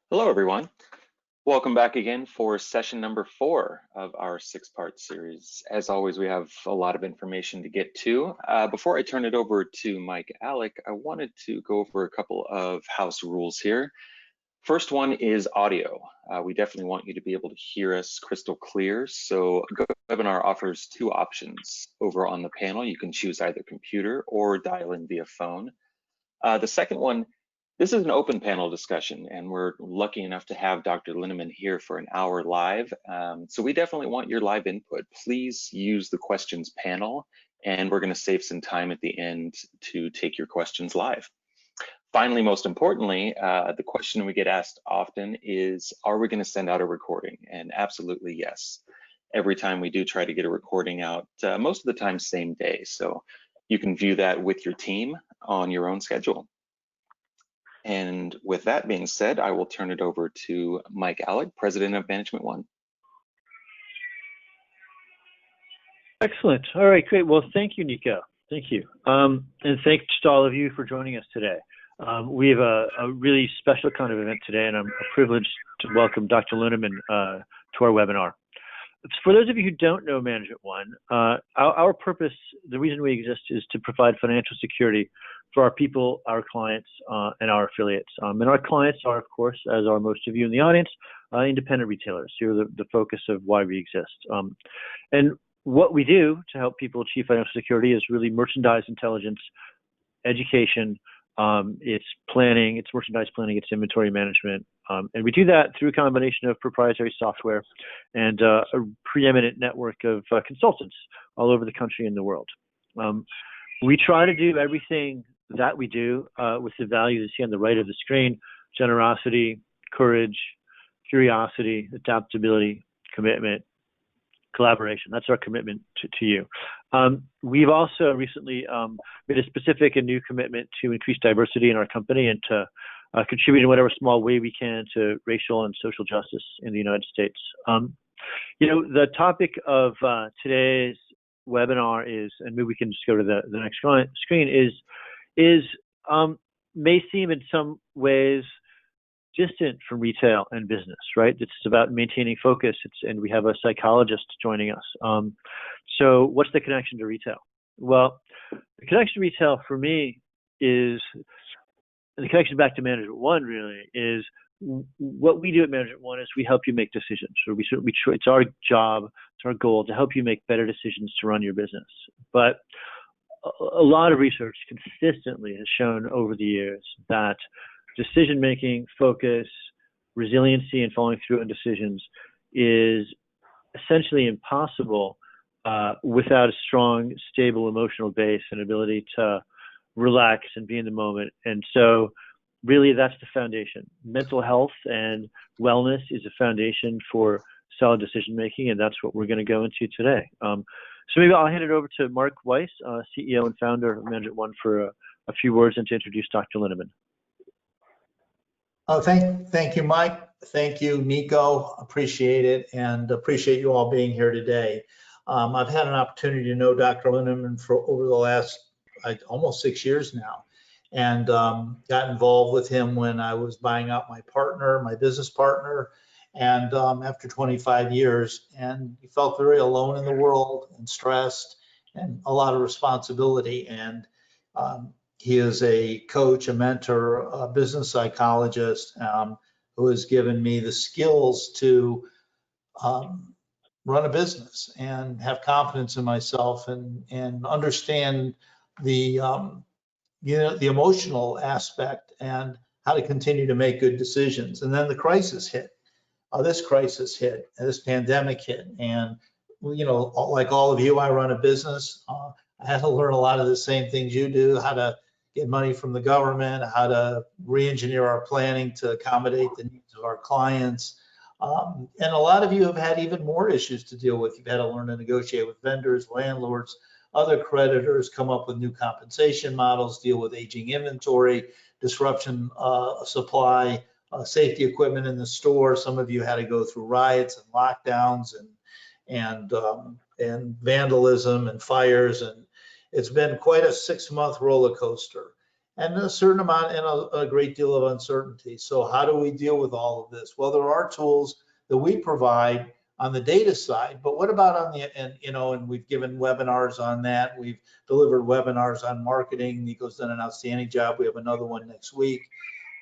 Hello, everyone. Welcome back again for session number 4 of our 6-part series. As always, we have a lot of information to get to. Before I turn it over to Mike Alec, I wanted to go over a couple of house rules here. First one is audio. We definitely want you to be able to hear us crystal clear. So GoWebinar offers 2 options over on the panel. You can choose either computer or dial in via phone. The second one, this is an open panel discussion, and we're lucky enough to have Dr. Linaman here for an hour live. So we definitely want your live input. Please use the questions panel, and we're going to save some time at the end to take your questions live. Finally, most importantly, the question we get asked often is, are we going to send out a recording? And absolutely yes. Every time we do try to get a recording out, most of the time same day. So you can view that with your team on your own schedule. And with that being said, I will turn it over to Mike Alec, President of Management One. Excellent. All right, great. Well, thank you, Nico. Thank you. And thanks to all of you for joining us today. We have a really special kind of event today, and I'm privileged to welcome Dr. Linaman to our webinar. For those of you who don't know Management One, our purpose, the reason we exist, is to provide financial security for our people, our clients, and our affiliates. And our clients are, of course, as are most of you in the audience, independent retailers. You're the focus of why we exist. And what we do to help people achieve financial security is really merchandise intelligence, education, it's planning, it's merchandise planning, it's inventory management. And we do that through a combination of proprietary software and a preeminent network of consultants all over the country and the world. We try to do everything that we do with the values you see on the right of the screen: generosity, courage, curiosity, adaptability, commitment, collaboration. That's our commitment to you. We've also recently made a specific and new commitment to increase diversity in our company and to contribute in whatever small way we can to racial and social justice in the United States. You know, the topic of today's webinar is, and maybe we can just go to the next screen, may seem in some ways distant from retail and business, right? It's about maintaining focus. And we have a psychologist joining us. So what's the connection to retail? Well, the connection to retail for me is, and the connection back to Management One really is, what we do at Management One is we help you make decisions. So it's our job, it's our goal to help you make better decisions to run your business. But a lot of research consistently has shown over the years that decision-making, focus, resiliency, and following through on decisions is essentially impossible without a strong, stable emotional base and ability to relax and be in the moment. And so really that's the foundation. Mental health and wellness is a foundation for solid decision-making, and that's what we're going to go into today. So maybe I'll hand it over to Mark Weiss, CEO and founder of Management One, for a few words and to introduce Dr. Linaman. Oh, thank you, Mike. Thank you, Nico. Appreciate it, and appreciate you all being here today. I've had an opportunity to know Dr. Linaman for over the last almost 6 years now, and got involved with him when I was buying out my business partner, and after 25 years, and he felt very alone in the world and stressed and a lot of responsibility. And he is a coach, a mentor, a business psychologist who has given me the skills to run a business and have confidence in myself and understand the the emotional aspect and how to continue to make good decisions. And then the crisis hit. This crisis hit, this pandemic hit, and like all of you, I run a business. I had to learn a lot of the same things you do: how to get money from the government, how to re-engineer our planning to accommodate the needs of our clients. And a lot of you have had even more issues to deal with. You've had to learn to negotiate with vendors, landlords, other creditors, come up with new compensation models, deal with aging inventory, disruption supply, safety equipment in the store. Some of you had to go through riots and lockdowns and vandalism and fires, and it's been quite a 6-month roller coaster. and a certain amount and a great deal of uncertainty. So how do we deal with all of this? Well, there are tools that we provide on the data side, but what about on the, and we've given webinars on that. We've delivered webinars on marketing. Nico's done an outstanding job. We have another one next week.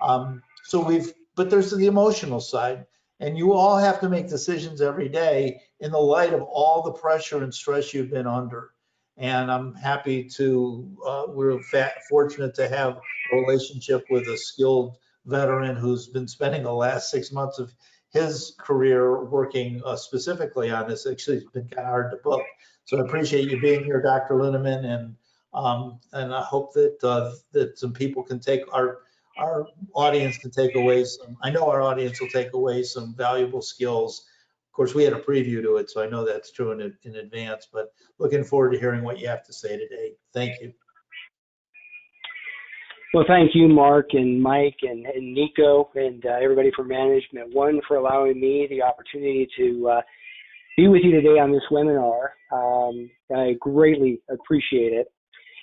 But there's the emotional side, and you all have to make decisions every day in the light of all the pressure and stress you've been under. And I'm happy we're fortunate to have a relationship with a skilled veteran who's been spending the last 6 months of his career working specifically on this. Actually, it's been kind of hard to book. So I appreciate you being here, Dr. Linaman, and I hope that some people can our audience can take away I know our audience will take away some valuable skills. Of course, we had a preview to it, so I know that's true in advance, but looking forward to hearing what you have to say today. Thank you. Well, thank you, Mark and Mike and Nico and everybody from Management One for allowing me the opportunity to be with you today on this webinar. I greatly appreciate it.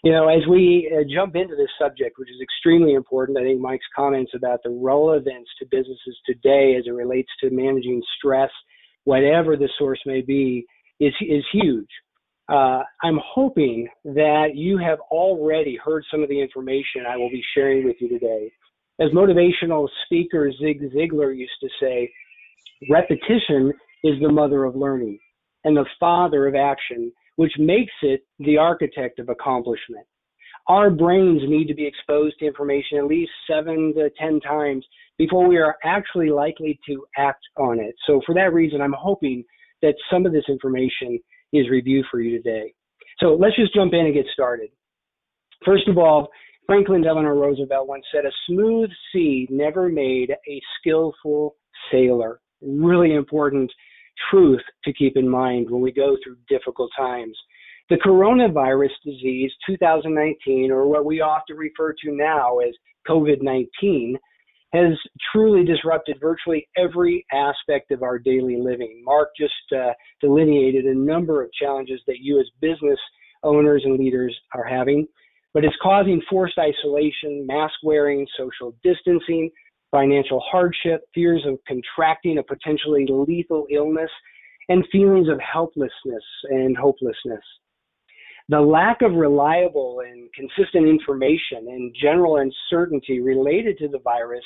As we jump into this subject, which is extremely important, I think Mike's comments about the relevance to businesses today as it relates to managing stress, whatever the source may be, is huge. I'm hoping that you have already heard some of the information I will be sharing with you today. As motivational speaker Zig Ziglar used to say, repetition is the mother of learning and the father of action, which makes it the architect of accomplishment. Our brains need to be exposed to information at least 7 to 10 times before we are actually likely to act on it. So for that reason, I'm hoping that some of this information is reviewed for you today. So let's just jump in and get started. First of all, Franklin Delano Roosevelt once said, a smooth sea never made a skillful sailor. Really important truth to keep in mind when we go through difficult times. The coronavirus disease 2019, or what we often refer to now as COVID-19, has truly disrupted virtually every aspect of our daily living. Mark just delineated a number of challenges that you as business owners and leaders are having, but it's causing forced isolation, mask wearing, social distancing, financial hardship, fears of contracting a potentially lethal illness, and feelings of helplessness and hopelessness. The lack of reliable and consistent information and general uncertainty related to the virus,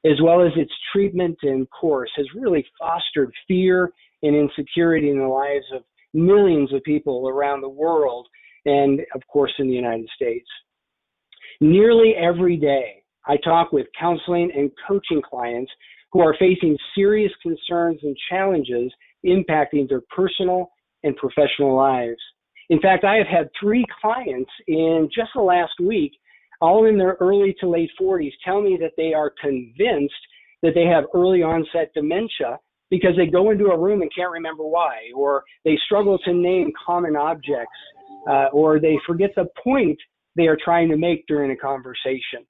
as well as its treatment and course, has really fostered fear and insecurity in the lives of millions of people around the world and, of course, in the United States. Nearly every day, I talk with counseling and coaching clients who are facing serious concerns and challenges impacting their personal and professional lives. In fact, I have had 3 clients in just the last week, all in their early to late 40s, tell me that they are convinced that they have early onset dementia because they go into a room and can't remember why, or they struggle to name common objects, or they forget the point they are trying to make during a conversation.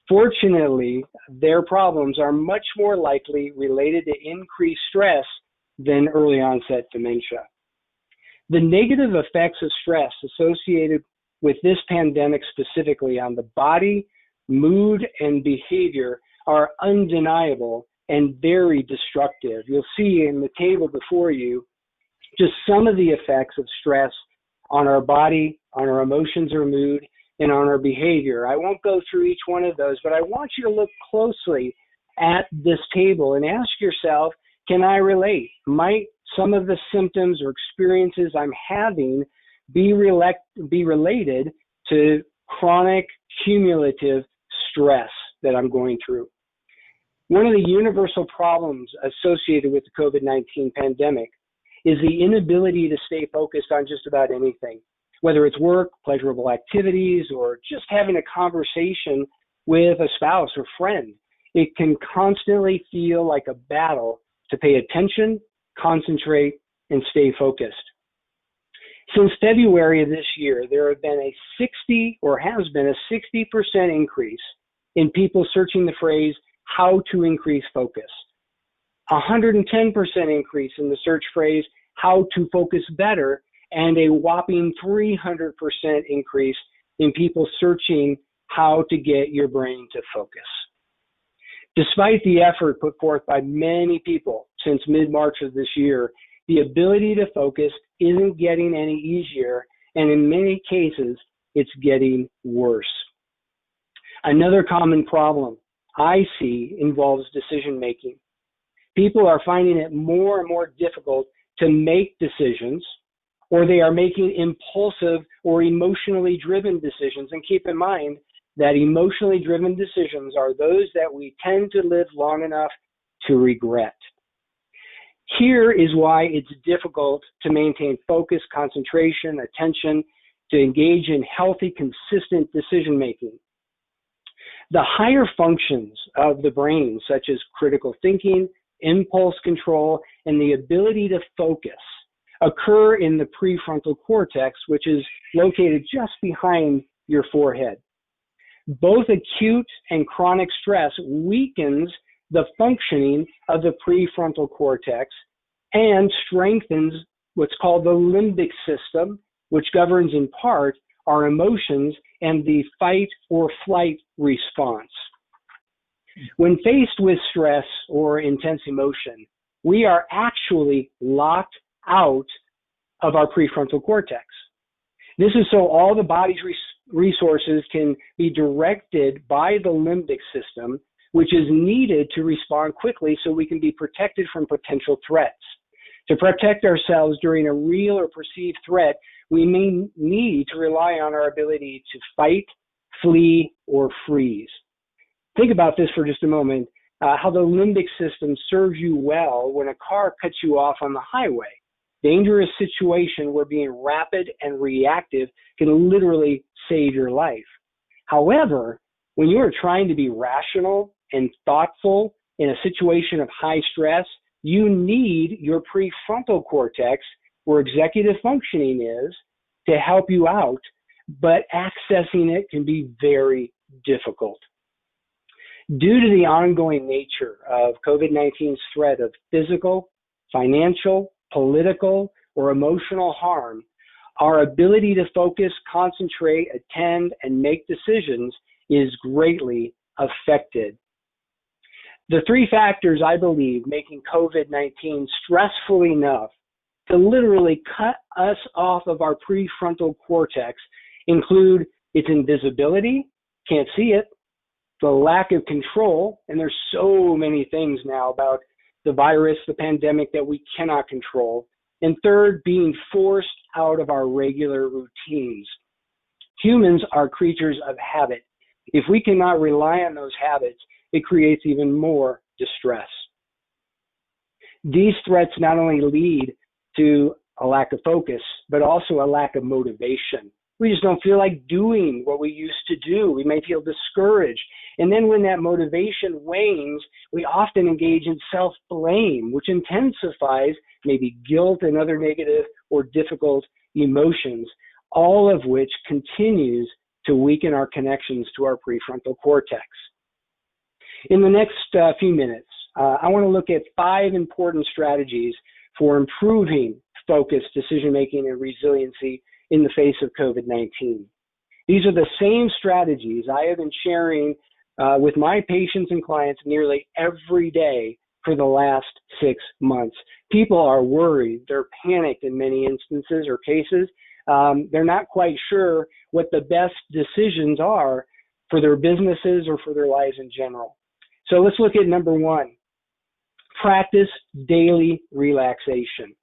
Fortunately, their problems are much more likely related to increased stress than early onset dementia. The negative effects of stress associated with this pandemic specifically on the body, mood, and behavior are undeniable and very destructive. You'll see in the table before you just some of the effects of stress on our body, on our emotions or mood, and on our behavior. I won't go through each one of those, but I want you to look closely at this table and ask yourself, can I relate? Might some of the symptoms or experiences I'm having be related to chronic cumulative stress that I'm going through? One of the universal problems associated with the COVID-19 pandemic is the inability to stay focused on just about anything, whether it's work, pleasurable activities, or just having a conversation with a spouse or friend. It can constantly feel like a battle to pay attention, concentrate, and stay focused. Since February of this year, there have been a 60% increase in people searching the phrase, how to increase focus. 110% increase in the search phrase, how to focus better, and a whopping 300% increase in people searching how to get your brain to focus. Despite the effort put forth by many people since mid-March of this year, the ability to focus isn't getting any easier, and in many cases, it's getting worse. Another common problem I see involves decision making. People are finding it more and more difficult to make decisions, or they are making impulsive or emotionally driven decisions. And keep in mind that emotionally driven decisions are those that we tend to live long enough to regret. Here is why it's difficult to maintain focus, concentration, attention, to engage in healthy, consistent decision making. The higher functions of the brain, such as critical thinking, impulse control, and the ability to focus, occur in the prefrontal cortex, which is located just behind your forehead. Both acute and chronic stress weakens the functioning of the prefrontal cortex and strengthens what's called the limbic system, which governs in part our emotions and the fight or flight response. When faced with stress or intense emotion, we are actually locked out of our prefrontal cortex. This is so all the body's resources can be directed by the limbic system, which is needed to respond quickly so we can be protected from potential threats. To protect ourselves during a real or perceived threat, we may need to rely on our ability to fight, flee, or freeze. Think about this for just a moment, how the limbic system serves you well when a car cuts you off on the highway. Dangerous situation where being rapid and reactive can literally save your life. However, when you are trying to be rational and thoughtful in a situation of high stress, you need your prefrontal cortex, where executive functioning is, to help you out, but accessing it can be very difficult. Due to the ongoing nature of COVID-19's threat of physical, financial, political, or emotional harm, our ability to focus, concentrate, attend, and make decisions is greatly affected. The three factors I believe making COVID-19 stressful enough to literally cut us off of our prefrontal cortex include its invisibility, can't see it, the lack of control, and there's so many things now about the virus, the pandemic that we cannot control, and third, being forced out of our regular routines. Humans are creatures of habit. If we cannot rely on those habits, it creates even more distress. These threats not only lead to a lack of focus, but also a lack of motivation. We just don't feel like doing what we used to do. We may feel discouraged. And then when that motivation wanes, we often engage in self-blame, which intensifies maybe guilt and other negative or difficult emotions, all of which continues to weaken our connections to our prefrontal cortex. In the next few minutes, I want to look at 5 important strategies for improving focus, decision-making, and resiliency in the face of COVID-19. These are the same strategies I have been sharing with my patients and clients nearly every day for the last 6 months. People are worried. They're panicked in many instances or cases. They're not quite sure what the best decisions are for their businesses or for their lives in general. So let's look at number 1. Practice daily relaxation.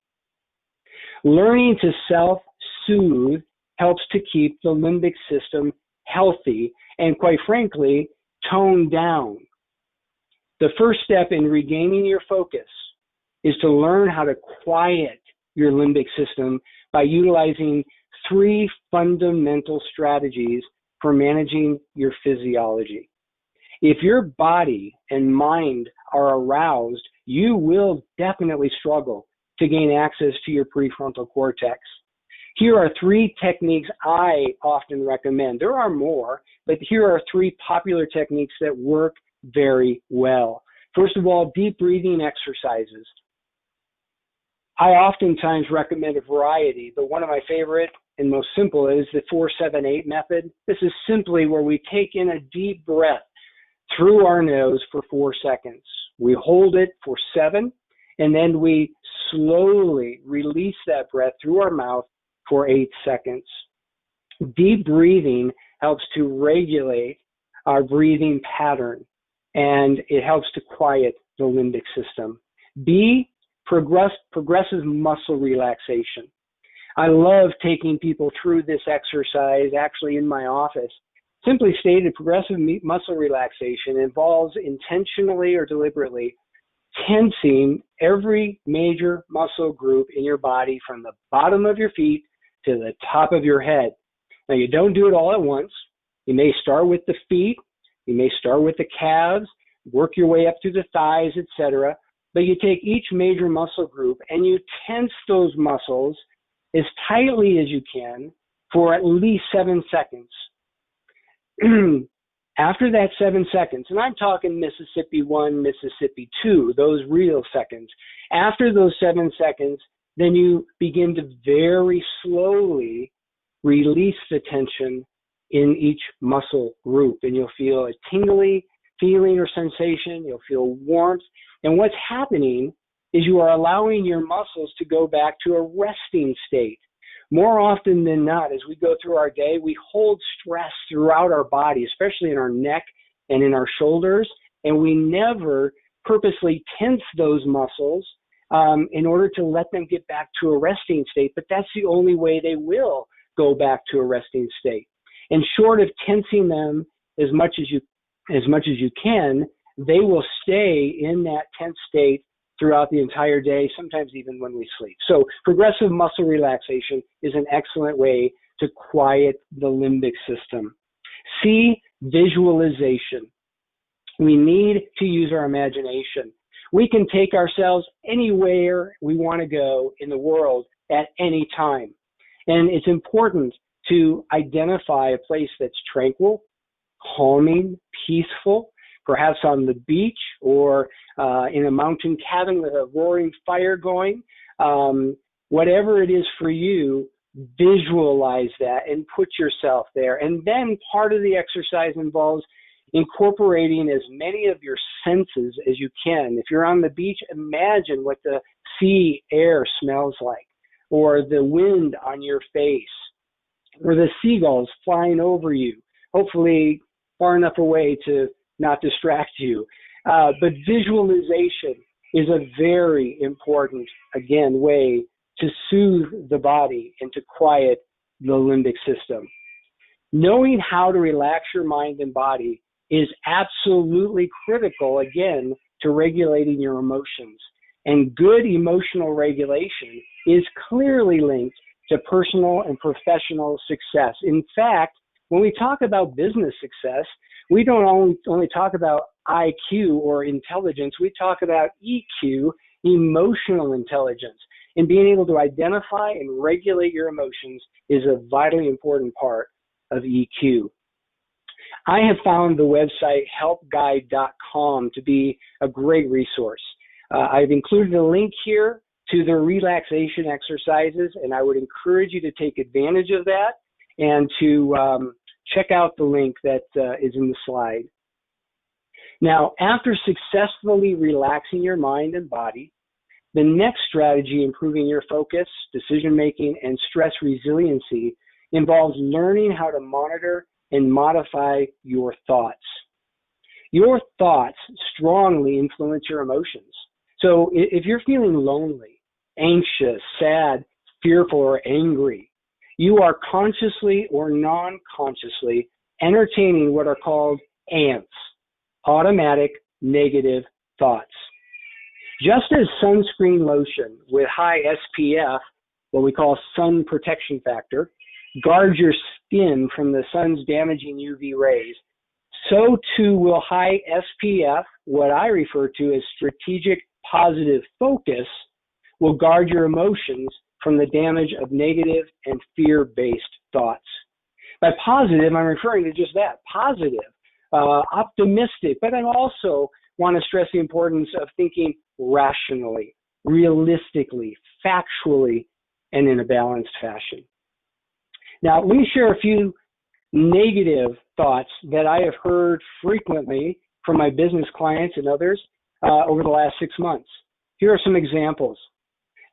Learning to self-soothe helps to keep the limbic system healthy and, quite frankly, toned down. The first step in regaining your focus is to learn how to quiet your limbic system by utilizing 3 fundamental strategies for managing your physiology. If your body and mind are aroused, you will definitely struggle to gain access to your prefrontal cortex. Here are 3 techniques I often recommend. There are more, but here are 3 popular techniques that work very well. First of all, deep breathing exercises. I oftentimes recommend a variety, but one of my favorite and most simple is the 4-7-8 method. This is simply where we take in a deep breath through our nose for 4 seconds. We hold it for 7, and then we slowly release that breath through our mouth for 8 seconds. Deep breathing helps to regulate our breathing pattern, and it helps to quiet the limbic system. B, progressive muscle relaxation. I love taking people through this exercise actually in my office. Simply stated, progressive muscle relaxation involves intentionally or deliberately tensing every major muscle group in your body from the bottom of your feet to the top of your head. Now, you don't do it all at once. You may start with the feet. You may start with the calves, work your way up through the thighs, etc. But you take each major muscle group and you tense those muscles as tightly as you can for at least 7 seconds. After that 7 seconds, and I'm talking Mississippi 1, Mississippi 2, those real seconds. After those 7 seconds, then you begin to very slowly release the tension in each muscle group, and you'll feel a tingly feeling or sensation. You'll feel warmth. And what's happening is you are allowing your muscles to go back to a resting state. More often than not, as we go through our day, we hold stress throughout our body, especially in our neck and in our shoulders, and we never purposely tense those muscles in order to let them get back to a resting state. But that's the only way they will go back to a resting state. And short of tensing them as much as you can, they will stay in that tense state throughout the entire day, sometimes even when we sleep. So progressive muscle relaxation is an excellent way to quiet the limbic system. C, visualization. We need to use our imagination. We can take ourselves anywhere we want to go in the world at any time. And it's important to identify a place that's tranquil, calming, peaceful, perhaps on the beach or in a mountain cabin with a roaring fire going. Whatever it is for you, visualize that and put yourself there. And then part of the exercise involves incorporating as many of your senses as you can. If you're on the beach, imagine what the sea air smells like, or the wind on your face, or the seagulls flying over you, hopefully far enough away to not distract you. But visualization is a very important, again, way to soothe the body and to quiet the limbic system. Knowing how to relax your mind and body is absolutely critical, again, to regulating your emotions. And good emotional regulation is clearly linked to personal and professional success. In fact, when we talk about business success, we don't only talk about IQ or intelligence, we talk about EQ, emotional intelligence. And being able to identify and regulate your emotions is a vitally important part of EQ. I have found the website helpguide.com to be a great resource. I've included a link here to the relaxation exercises, and I would encourage you to take advantage of that and to check out the link that is in the slide. Now, after successfully relaxing your mind and body, the next strategy, improving your focus, decision-making, and stress resiliency, involves learning how to monitor and modify your thoughts. Your thoughts strongly influence your emotions. So if you're feeling lonely, anxious, sad, fearful, or angry, you are consciously or non-consciously entertaining what are called ANTs, automatic negative thoughts. Just as sunscreen lotion with high SPF, what we call sun protection factor, guards your skin from the sun's damaging UV rays, so too will high SPF, what I refer to as strategic positive focus, will guard your emotions from the damage of negative and fear-based thoughts. By positive, I'm referring to just that, positive, optimistic, but I also want to stress the importance of thinking rationally, realistically, factually, and in a balanced fashion. Now, let me share a few negative thoughts that I have heard frequently from my business clients and others over the last 6 months. Here are some examples.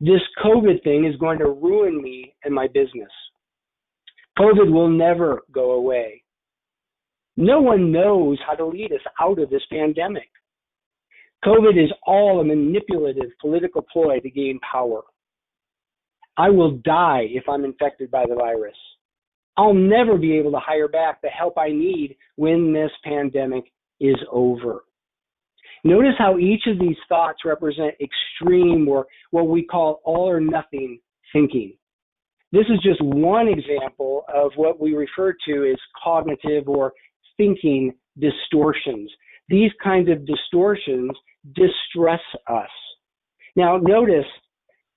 This COVID thing is going to ruin me and my business. COVID will never go away. No one knows how to lead us out of this pandemic. COVID is all a manipulative political ploy to gain power. I will die if I'm infected by the virus. I'll never be able to hire back the help I need when this pandemic is over. Notice how each of these thoughts represent extreme, or what we call all or nothing thinking. This is just one example of what we refer to as cognitive or thinking distortions. These kinds of distortions distress us. Now, notice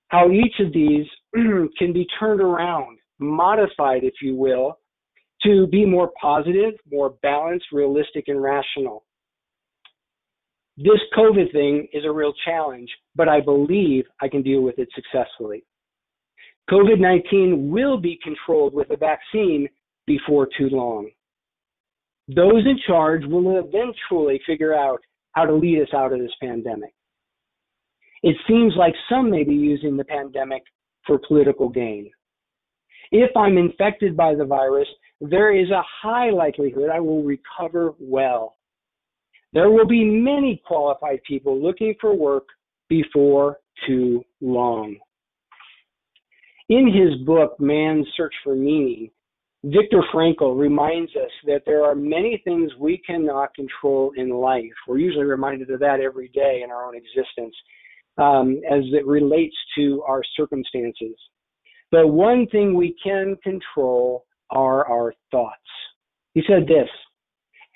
how each of these can be turned around, modified, if you will, to be more positive, more balanced, realistic, and rational. This COVID thing is a real challenge, but I believe I can deal with it successfully. COVID-19 will be controlled with a vaccine before too long. Those in charge will eventually figure out how to lead us out of this pandemic. It seems like some may be using the pandemic for political gain. If I'm infected by the virus, there is a high likelihood I will recover well. There will be many qualified people looking for work before too long. In his book, Man's Search for Meaning, Viktor Frankl reminds us that there are many things we cannot control in life. We're usually reminded of that every day in our own existence as it relates to our circumstances. But one thing we can control are our thoughts. He said this: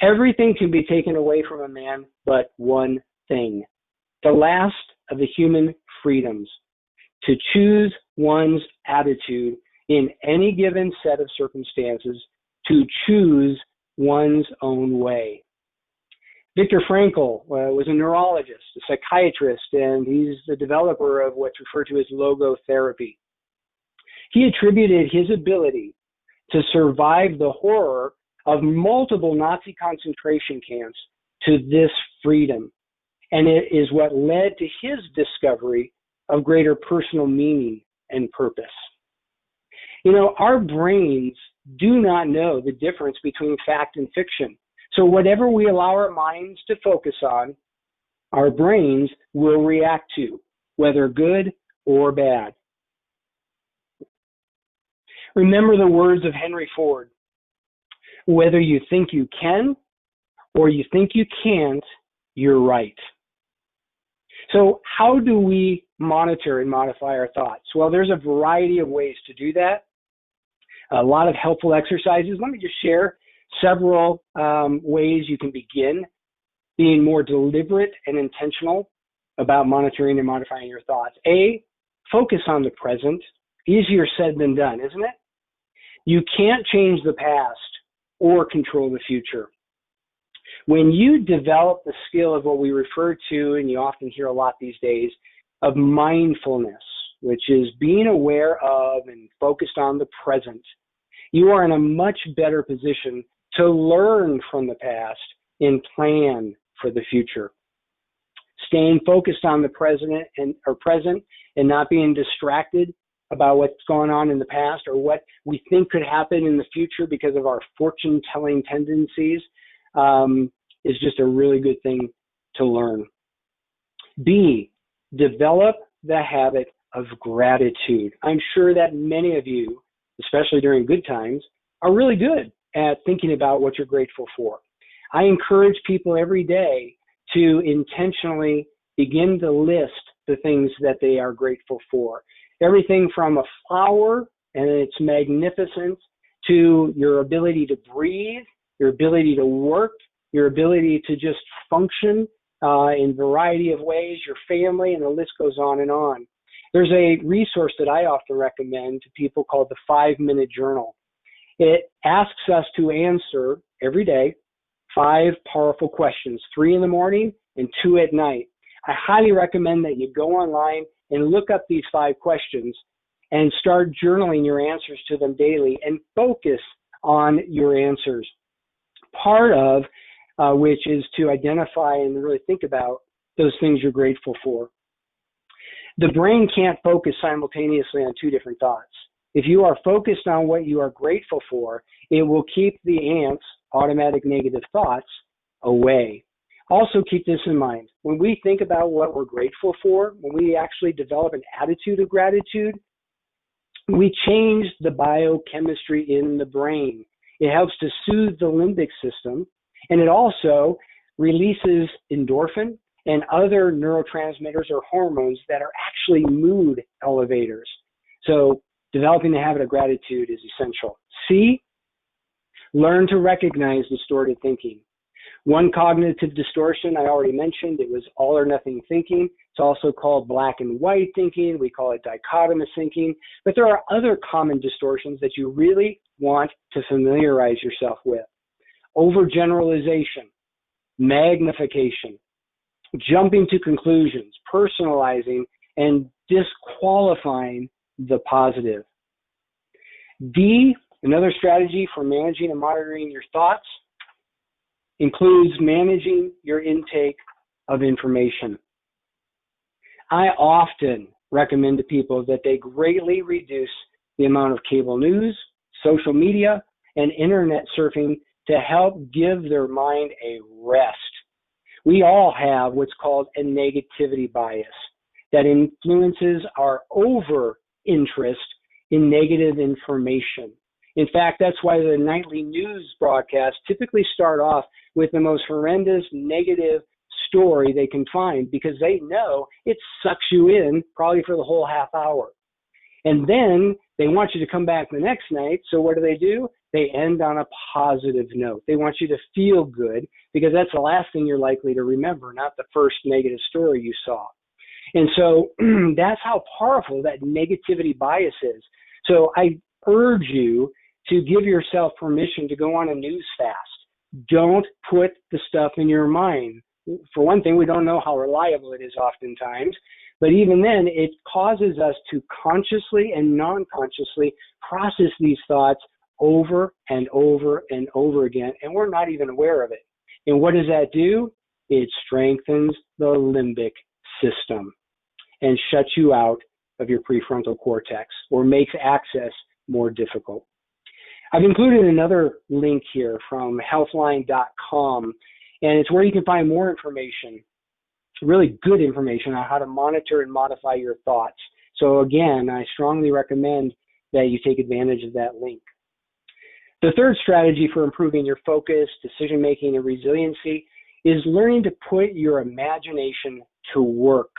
everything can be taken away from a man but one thing, the last of the human freedoms, to choose one's attitude in any given set of circumstances, to choose one's own way. Viktor Frankl was a neurologist, a psychiatrist, and he's the developer of what's referred to as logotherapy. He attributed his ability to survive the horror of multiple Nazi concentration camps to this freedom. And it is what led to his discovery of greater personal meaning and purpose. You know, our brains do not know the difference between fact and fiction. So whatever we allow our minds to focus on, our brains will react to, whether good or bad. Remember the words of Henry Ford: whether you think you can or you think you can't, you're right. So how do we monitor and modify our thoughts? Well, there's a variety of ways to do that. A lot of helpful exercises. Let me just share several ways you can begin being more deliberate and intentional about monitoring and modifying your thoughts. A, focus on the present. Easier said than done, isn't it? You can't change the past or control the future. When you develop the skill of what we refer to, and you often hear a lot these days, of mindfulness, which is being aware of and focused on the present, you are in a much better position to learn from the past and plan for the future. Staying focused on the present and not being distracted about what's going on in the past or what we think could happen in the future because of our fortune-telling tendencies is just a really good thing to learn. B, develop the habit of gratitude. I'm sure that many of you, especially during good times, are really good at thinking about what you're grateful for. I encourage people every day to intentionally begin to list the things that they are grateful for. Everything from a flower and its magnificence to your ability to breathe, your ability to work, your ability to just function in a variety of ways, your family, and the list goes on and on. There's a resource that I often recommend to people called the 5-Minute Journal. It asks us to answer every day 5 powerful questions, 3 in the morning and 2 at night. I highly recommend that you go online and look up these 5 questions and start journaling your answers to them daily and focus on your answers. Part of which is to identify and really think about those things you're grateful for. The brain can't focus simultaneously on two different thoughts. If you are focused on what you are grateful for, it will keep the ants, automatic negative thoughts, away. Also keep this in mind. When we think about what we're grateful for, when we actually develop an attitude of gratitude, we change the biochemistry in the brain. It helps to soothe the limbic system, and it also releases endorphin and other neurotransmitters or hormones that are actually mood elevators. So developing the habit of gratitude is essential. C, learn to recognize distorted thinking. One cognitive distortion I already mentioned, it was all or nothing thinking. It's also called black and white thinking. We call it dichotomous thinking. But there are other common distortions that you really want to familiarize yourself with. Overgeneralization, magnification, jumping to conclusions, personalizing, and disqualifying the positive. D, another strategy for managing and monitoring your thoughts, includes managing your intake of information. I often recommend to people that they greatly reduce the amount of cable news, social media, and internet surfing to help give their mind a rest. We all have what's called a negativity bias that influences our over-interest in negative information. In fact, that's why the nightly news broadcasts typically start off with the most horrendous negative story they can find, because they know it sucks you in probably for the whole half hour. And then they want you to come back the next night. So what do? They end on a positive note. They want you to feel good, because that's the last thing you're likely to remember, not the first negative story you saw. And so that's how powerful that negativity bias is. So I urge you to give yourself permission to go on a news fast. Don't put the stuff in your mind. For one thing, we don't know how reliable it is oftentimes, but even then, it causes us to consciously and non-consciously process these thoughts over and over and over again, and we're not even aware of it. And what does that do? It strengthens the limbic system and shuts you out of your prefrontal cortex, or makes access more difficult. I've included another link here from healthline.com, and it's where you can find more information, really good information on how to monitor and modify your thoughts. So again, I strongly recommend that you take advantage of that link. The third strategy for improving your focus, decision-making, and resiliency is learning to put your imagination to work.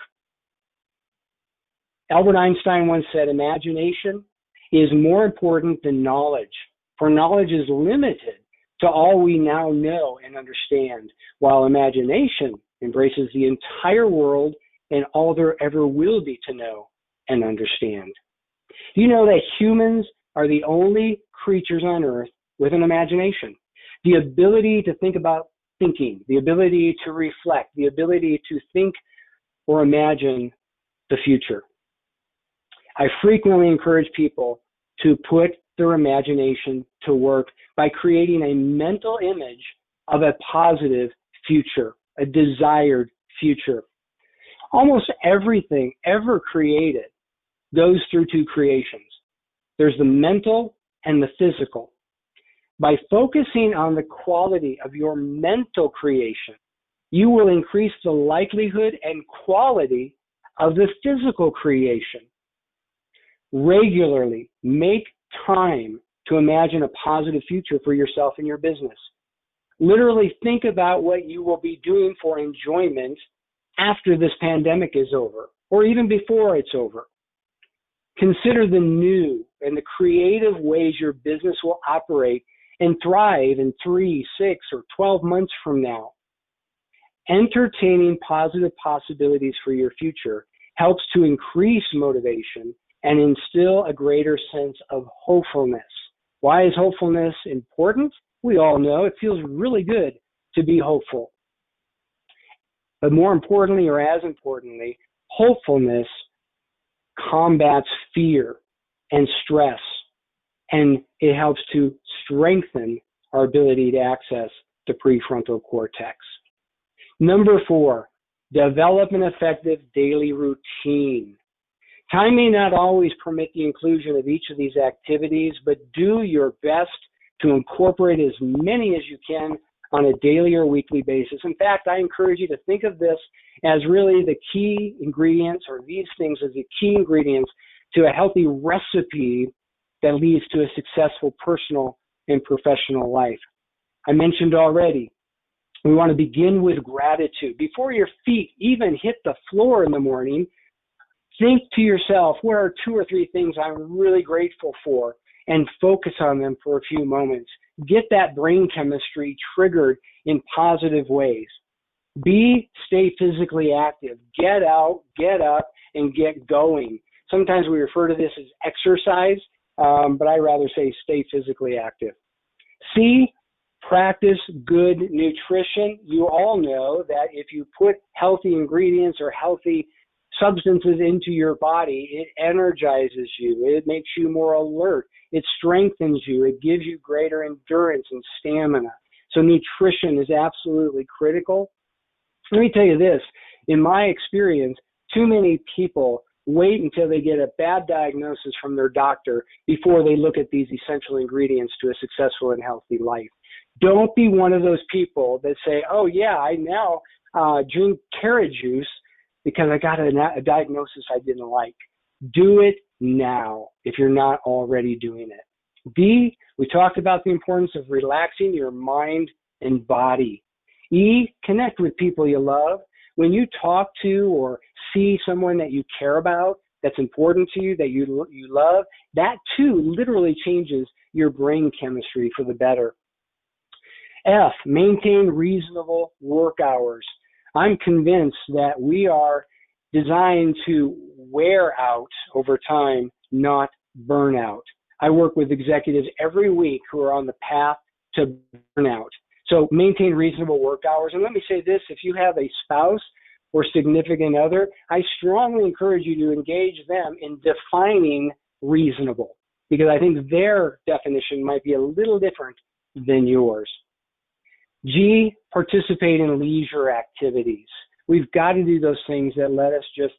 Albert Einstein once said, imagination is more important than knowledge, for knowledge is limited to all we now know and understand, while imagination embraces the entire world and all there ever will be to know and understand. Do you know that humans are the only creatures on earth with an imagination? The ability to think about thinking, the ability to reflect, the ability to think or imagine the future. I frequently encourage people to put their imagination to work by creating a mental image of a positive future, a desired future. Almost everything ever created goes through two creations. There's the mental and the physical. By focusing on the quality of your mental creation, you will increase the likelihood and quality of the physical creation. Regularly make time to imagine a positive future for yourself and your business. Literally think about what you will be doing for enjoyment after this pandemic is over, or even before it's over. Consider the new and the creative ways your business will operate and thrive in 3, 6, or 12 months from now. Entertaining positive possibilities for your future helps to increase motivation and instill a greater sense of hopefulness. Why is hopefulness important? We all know it feels really good to be hopeful. But more importantly, or as importantly, hopefulness combats fear. and stress, and it helps to strengthen our ability to access the prefrontal cortex. Number 4, develop an effective daily routine. Time may not always permit the inclusion of each of these activities, but do your best to incorporate as many as you can on a daily or weekly basis. In fact, I encourage you to think of this as really the key ingredients, or these things as the key ingredients to a healthy recipe that leads to a successful personal and professional life. I mentioned already, we want to begin with gratitude. Before your feet even hit the floor in the morning, think to yourself, what are 2 or 3 things I'm really grateful for, and focus on them for a few moments. Get that brain chemistry triggered in positive ways. Stay physically active. Get out, get up, and get going. Sometimes we refer to this as exercise, but I rather say stay physically active. C, practice good nutrition. You all know that if you put healthy ingredients or healthy substances into your body, it energizes you. It makes you more alert. It strengthens you. It gives you greater endurance and stamina. So nutrition is absolutely critical. Let me tell you this, in my experience, too many people wait until they get a bad diagnosis from their doctor before they look at these essential ingredients to a successful and healthy life. Don't be one of those people that say, oh yeah, I now drink carrot juice because I got a diagnosis I didn't like. Do it now if you're not already doing it. D, we talked about the importance of relaxing your mind and body. E, connect with people you love. When you talk to or see someone that you care about, that's important to you, that you love, that too literally changes your brain chemistry for the better. F, maintain reasonable work hours. I'm convinced that we are designed to wear out over time, not burn out. I work with executives every week who are on the path to burnout. So maintain reasonable work hours. And let me say this, if you have a spouse or significant other, I strongly encourage you to engage them in defining reasonable, because I think their definition might be a little different than yours. G, participate in leisure activities. We've got to do those things that let us just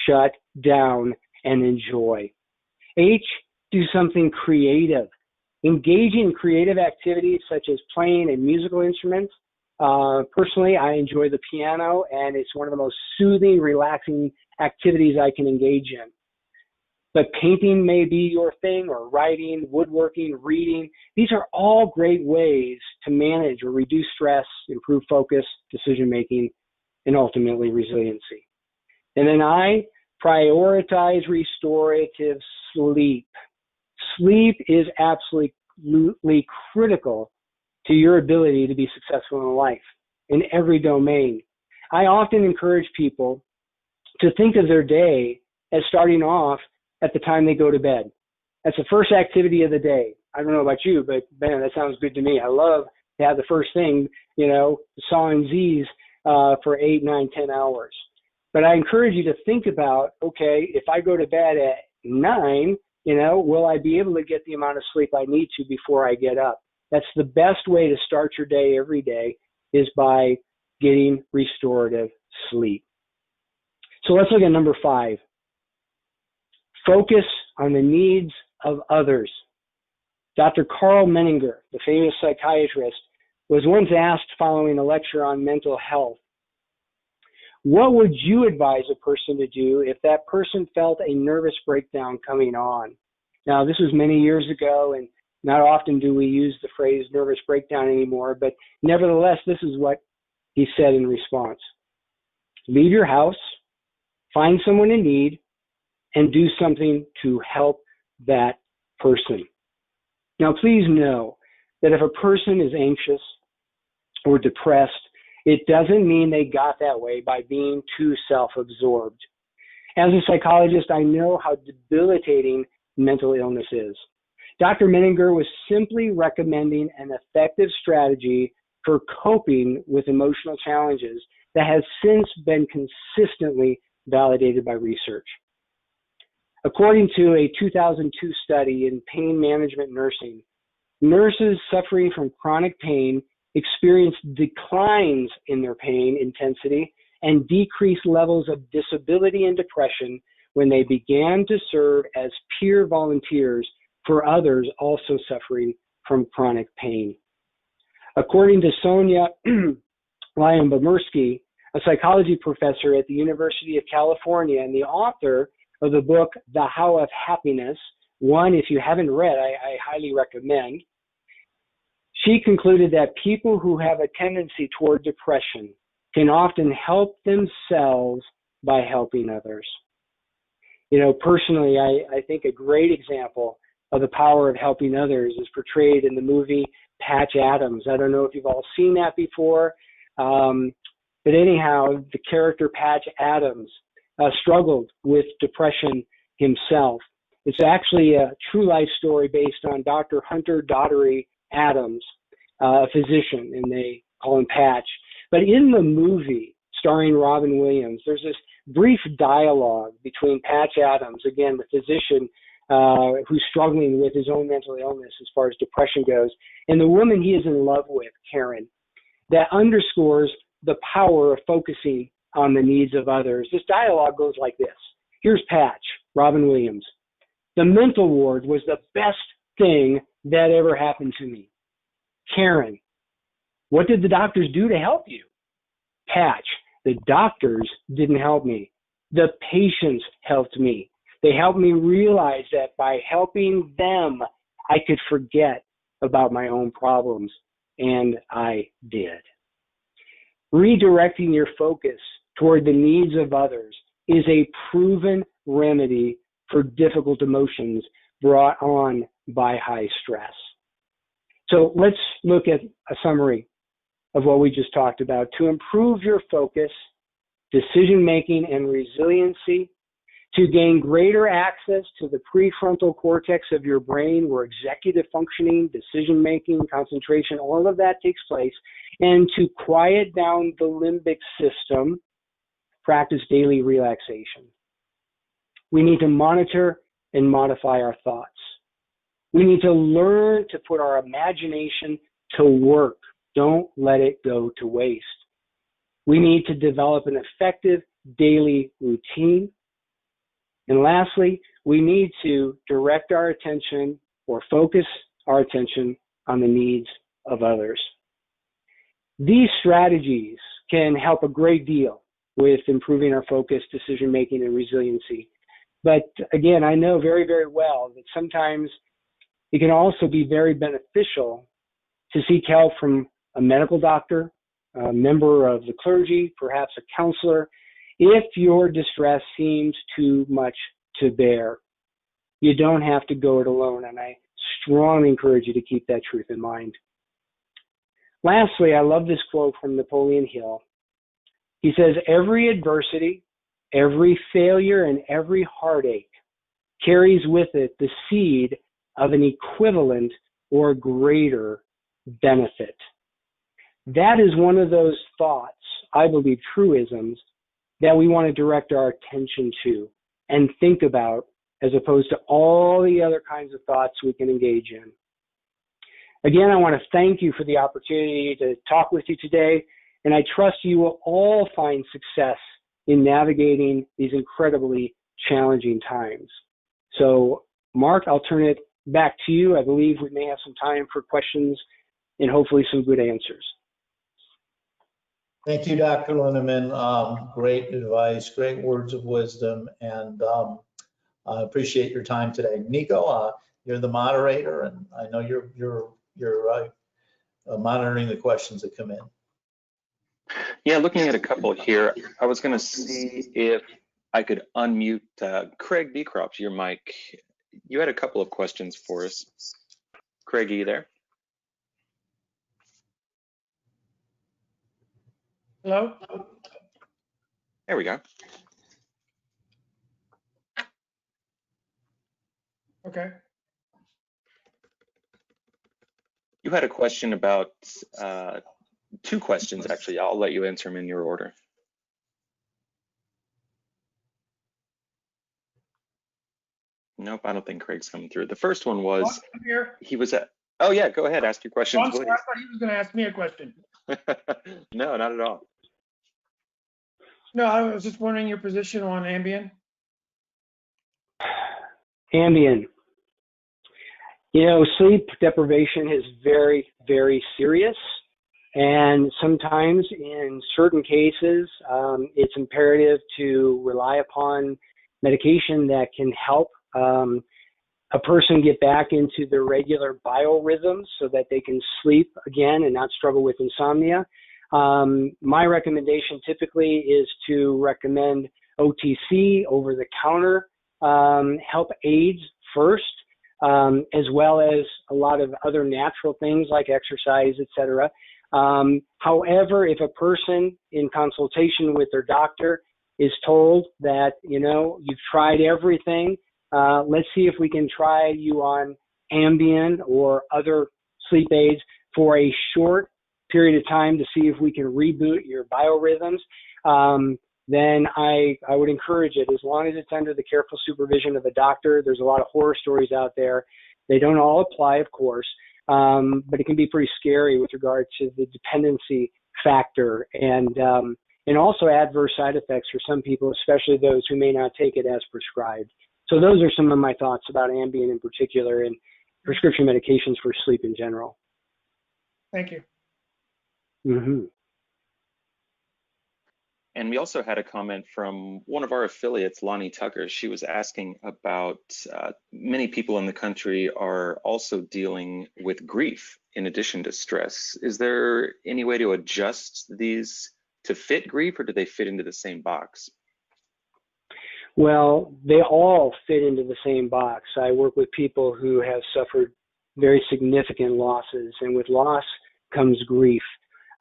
shut down and enjoy. H, do something creative. Engaging in creative activities such as playing a musical instrument. Personally, I enjoy the piano, and it's one of the most soothing, relaxing activities I can engage in. But painting may be your thing, or writing, woodworking, reading. These are all great ways to manage or reduce stress, improve focus, decision-making, and ultimately resiliency. And then I prioritize restorative sleep. Sleep is absolutely critical to your ability to be successful in life in every domain. I often encourage people to think of their day as starting off at the time they go to bed. That's the first activity of the day. I don't know about you, but man, that sounds good to me. I love to have the first thing, sawing Z's for 8, 9, 10 hours. But I encourage you to think about, okay, if I go to bed at 9, will I be able to get the amount of sleep I need to before I get up? That's the best way to start your day every day, is by getting restorative sleep. So let's look at number 5. Focus on the needs of others. Dr. Carl Menninger, the famous psychiatrist, was once asked following a lecture on mental health, what would you advise a person to do if that person felt a nervous breakdown coming on? Now, this was many years ago, and not often do we use the phrase nervous breakdown anymore, but nevertheless, this is what he said in response. Leave your house, find someone in need, and do something to help that person. Now, please know that if a person is anxious or depressed, it doesn't mean they got that way by being too self-absorbed. As a psychologist, I know how debilitating mental illness is. Dr. Menninger was simply recommending an effective strategy for coping with emotional challenges that has since been consistently validated by research. According to a 2002 study in pain management nursing, nurses suffering from chronic pain experienced declines in their pain intensity and decreased levels of disability and depression when they began to serve as peer volunteers for others also suffering from chronic pain. According to Sonia Lyubomirsky, a psychology professor at the University of California and the author of the book, The How of Happiness, one, if you haven't read, I highly recommend. She concluded that people who have a tendency toward depression can often help themselves by helping others. You know, personally, I think a great example of the power of helping others is portrayed in the movie Patch Adams. I don't know if you've all seen that before, but anyhow, the character Patch Adams struggled with depression himself. It's actually a true life story based on Dr. Hunter Daugherty Adams, a physician, and they call him Patch. But in the movie starring Robin Williams, there's this brief dialogue between Patch Adams, again, the physician who's struggling with his own mental illness as far as depression goes, and the woman he is in love with, Karen, that underscores the power of focusing on the needs of others. This dialogue goes like this. Here's Patch, Robin Williams. The mental ward was the best thing that ever happened to me. Karen, what did the doctors do to help you? Patch, the doctors didn't help me. The patients helped me. They helped me realize that by helping them, I could forget about my own problems, and I did. Redirecting your focus toward the needs of others is a proven remedy for difficult emotions brought on by high stress. So let's look at a summary of what we just talked about. To improve your focus, decision-making, and resiliency, to gain greater access to the prefrontal cortex of your brain where executive functioning, decision-making, concentration, all of that takes place, and to quiet down the limbic system, practice daily relaxation. We need to monitor and modify our thoughts. We need to learn to put our imagination to work. Don't let it go to waste. We need to develop an effective daily routine. And lastly, we need to direct our attention or focus our attention on the needs of others. These strategies can help a great deal with improving our focus, decision-making, and resiliency. But again, I know very, very well that sometimes it can also be very beneficial to seek help from a medical doctor, a member of the clergy, perhaps a counselor, if your distress seems too much to bear. You don't have to go it alone, and I strongly encourage you to keep that truth in mind. Lastly, I love this quote from Napoleon Hill. He says, "Every adversity, every failure, and every heartache carries with it the seed of an equivalent or greater benefit." That is one of those thoughts, I believe, truisms that we want to direct our attention to and think about as opposed to all the other kinds of thoughts we can engage in. Again, I want to thank you for the opportunity to talk with you today, and I trust you will all find success in navigating these incredibly challenging times. So, Mark, I'll turn it back to you. I believe we may have some time for questions and hopefully some good answers. Thank you, Dr. Linaman. Great advice, great words of wisdom, and I appreciate your time today. Nico, you're the moderator, and I know you're monitoring the questions that come in. Yeah, looking at a couple here, I was going to see if I could unmute Craig Beecroft, your mic. You had a couple of questions for us. Craig, are you there? Hello? There we go. Okay. You had a question about, two questions actually. I'll let you answer them in your order. Nope, I don't think Craig's coming through. The first one Oh, was, I'm here. he was at, oh yeah, go ahead, ask your Oh, questions, I'm sorry. I please. thought he was going to ask me a question. No, not at all. No, I was just wondering your position on Ambien. Ambien. Sleep deprivation is very, very serious. And sometimes in certain cases, it's imperative to rely upon medication that can help a person get back into their regular biorhythms so that they can sleep again and not struggle with insomnia. My recommendation typically is to recommend OTC, over-the-counter help aids first, as well as a lot of other natural things like exercise, etc. However, if a person in consultation with their doctor is told that, you've tried everything, let's see if we can try you on Ambien or other sleep aids for a short period of time to see if we can reboot your biorhythms, then I would encourage it, as long as it's under the careful supervision of a doctor. There's a lot of horror stories out there. They don't all apply, of course, but it can be pretty scary with regard to the dependency factor and also adverse side effects for some people, especially those who may not take it as prescribed. So those are some of my thoughts about Ambien in particular and prescription medications for sleep in general. Thank you. Mm-hmm. And we also had a comment from one of our affiliates, Lonnie Tucker. She was asking about many people in the country are also dealing with grief in addition to stress. Is there any way to adjust these to fit grief, or do they fit into the same box? Well, they all fit into the same box. I work with people who have suffered very significant losses, and with loss comes grief.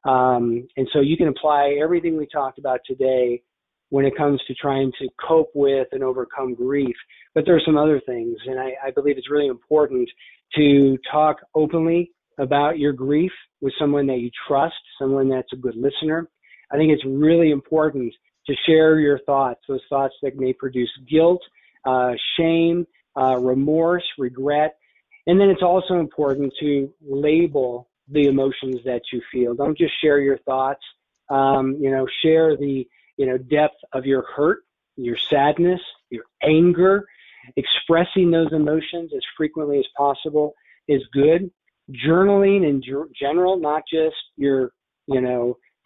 And so you can apply everything we talked about today when it comes to trying to cope with and overcome grief. But there are some other things, and I believe it's really important to talk openly about your grief with someone that you trust, someone that's a good listener. I think it's really important to share your thoughts, those thoughts that may produce guilt, shame, remorse, regret. And then it's also important to label the emotions that you feel. Don't just share your thoughts. Share the depth of your hurt, your sadness, your anger. Expressing those emotions as frequently as possible is good. Journaling in general, not just your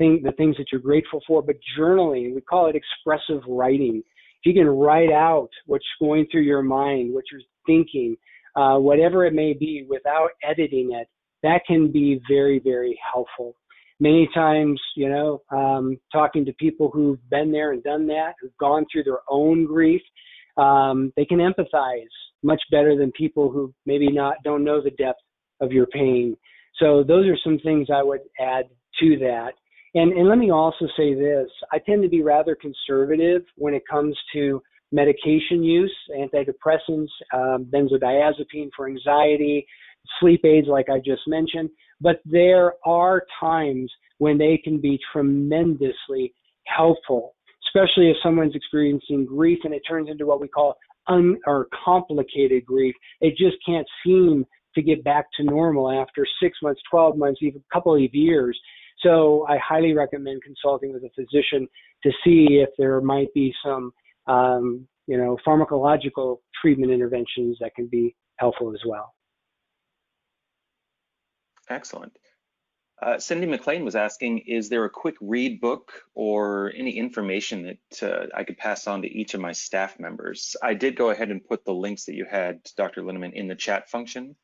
the things that you're grateful for, but journaling. We call it expressive writing. If you can write out what's going through your mind, what you're thinking, whatever it may be, without editing it, that can be very, very helpful. Many times, talking to people who've been there and done that, who've gone through their own grief, they can empathize much better than people who maybe don't know the depth of your pain. So those are some things I would add to that. And let me also say this, I tend to be rather conservative when it comes to medication use, antidepressants, benzodiazepine for anxiety, sleep aids like I just mentioned, but there are times when they can be tremendously helpful, especially if someone's experiencing grief and it turns into what we call complicated grief. It just can't seem to get back to normal after 6 months, 12 months, even a couple of years. So I highly recommend consulting with a physician to see if there might be some, pharmacological treatment interventions that can be helpful as well. Excellent. Cindy McLean was asking, is there a quick read book or any information that I could pass on to each of my staff members? I did go ahead and put the links that you had, Dr. Linaman, in the chat function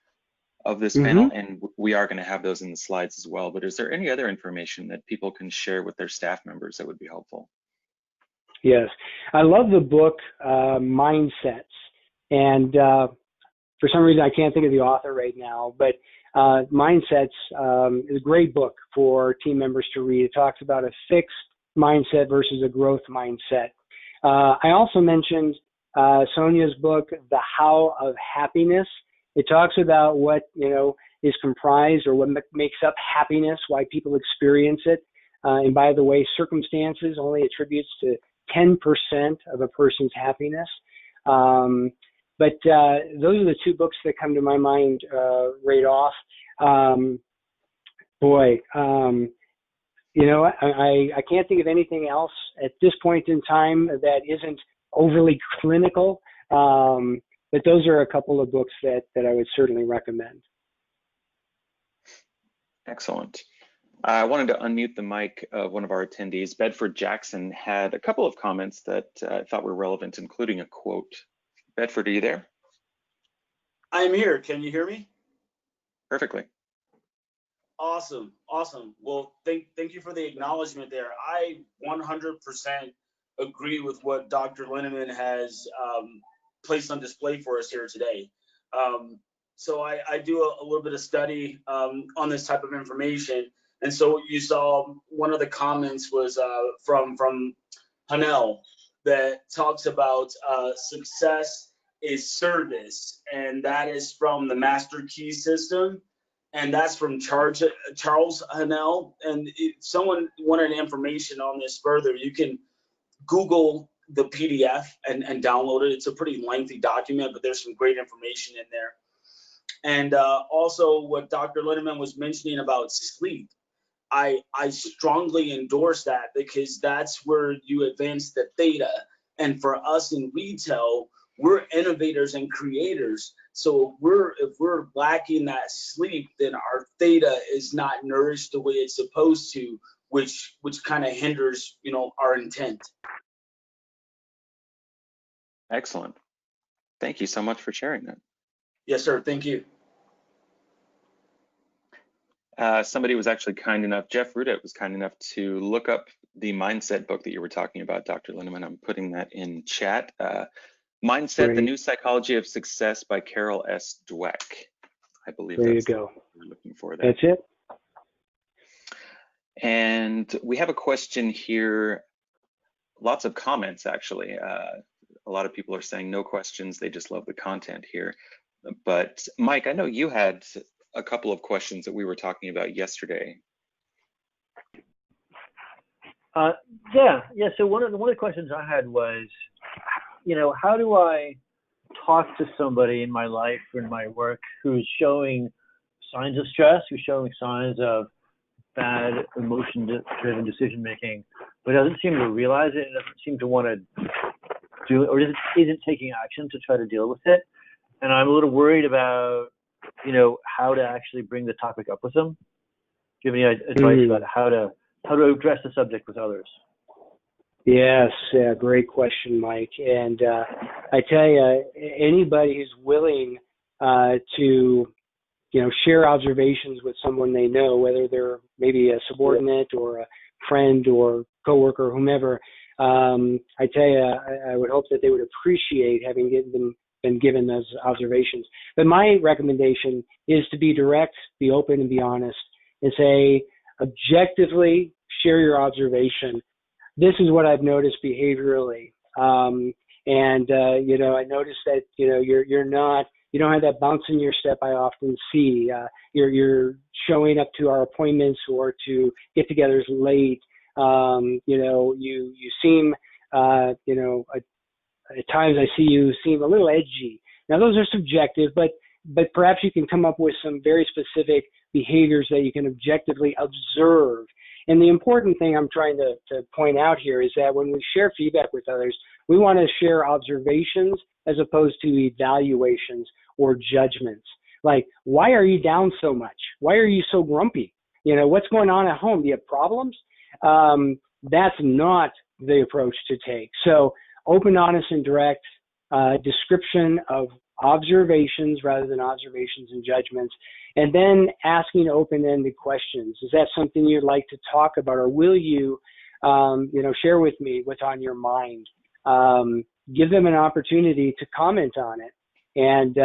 of this panel, and we are going to have those in the slides as well. But is there any other information that people can share with their staff members that would be helpful? Yes, I love the book Mindsets, and for some reason I can't think of the author right now, but Mindsets is a great book for team members to read. It talks about a fixed mindset versus a growth mindset. I also mentioned Sonia's book, The How of Happiness. It talks about what is comprised or what makes up happiness, why people experience it. And by the way, circumstances only attributes to 10% of a person's happiness. But those are the two books that come to my mind right off. You know, I can't think of anything else at this point in time that isn't overly clinical. But those are a couple of books that I would certainly recommend. Excellent. I wanted to unmute the mic of one of our attendees. Bedford Jackson had a couple of comments that I thought were relevant, including a quote. Bedford, are you there? I'm here. Can you hear me? Perfectly. Awesome. Awesome. Well, thank you for the acknowledgement there. I 100% agree with what Dr. Linaman has placed on display for us here today. So I do a little bit of study on this type of information. And so you saw one of the comments was from Hanel that talks about success is service, and that is from the Master Key System, and that's from Charles Hanel. And if someone wanted information on this further, you can Google the PDF and download it. It's a pretty lengthy document, but there's some great information in there. And also what Dr. Linaman was mentioning about sleep, I strongly endorse that, because that's where you advance the theta. And for us in retail, we're innovators and creators. So if we're lacking that sleep, then our theta is not nourished the way it's supposed to, which kind of hinders, you know, our intent. Excellent. Thank you so much for sharing that. Yes, sir. Thank you. Somebody was actually kind enough, Jeff Rudet was kind enough to look up the mindset book that you were talking about, Dr. Linaman. I'm putting that in chat. Mindset, Great. The New Psychology of Success by Carol S. Dweck. I believe There that's you go. what we're looking for there. That's it. And we have a question here. Lots of comments, actually. A lot of people are saying no questions. They just love the content here. But Mike, I know you had a couple of questions that we were talking about yesterday. Yeah. So one of the questions I had was, you know, how do I talk to somebody in my life or in my work who's showing signs of stress, who's showing signs of bad emotion-driven decision-making, but doesn't seem to realize it and doesn't seem to want to do it, or isn't taking action to try to deal with it. And I'm a little worried about, you know, how to actually bring the topic up with them. Do you have any advice about how to address the subject with others? Yes, great question, Mike. And I tell you, anybody who's willing to, you know, share observations with someone they know, whether they're maybe a subordinate or a friend or coworker or whomever, I tell you, I would hope that they would appreciate having been given those observations. But my recommendation is to be direct, be open, and be honest, and say, objectively share your observation. This is what I've noticed behaviorally. You know, I noticed that, you know, you don't have that bounce in your step I often see. You're showing up to our appointments or to get-togethers late. You know, you seem, you know, at times I see you seem a little edgy. Now those are subjective, but perhaps you can come up with some very specific behaviors that you can objectively observe. And the important thing I'm trying to point out here is that when we share feedback with others, we want to share observations as opposed to evaluations or judgments. Like, why are you down so much? Why are you so grumpy? You know, what's going on at home? Do you have problems? That's not the approach to take. So open, honest, and direct description of observations rather than observations and judgments, and then asking open-ended questions. Is that something you'd like to talk about, or will you, you know, share with me what's on your mind? Give them an opportunity to comment on it. And,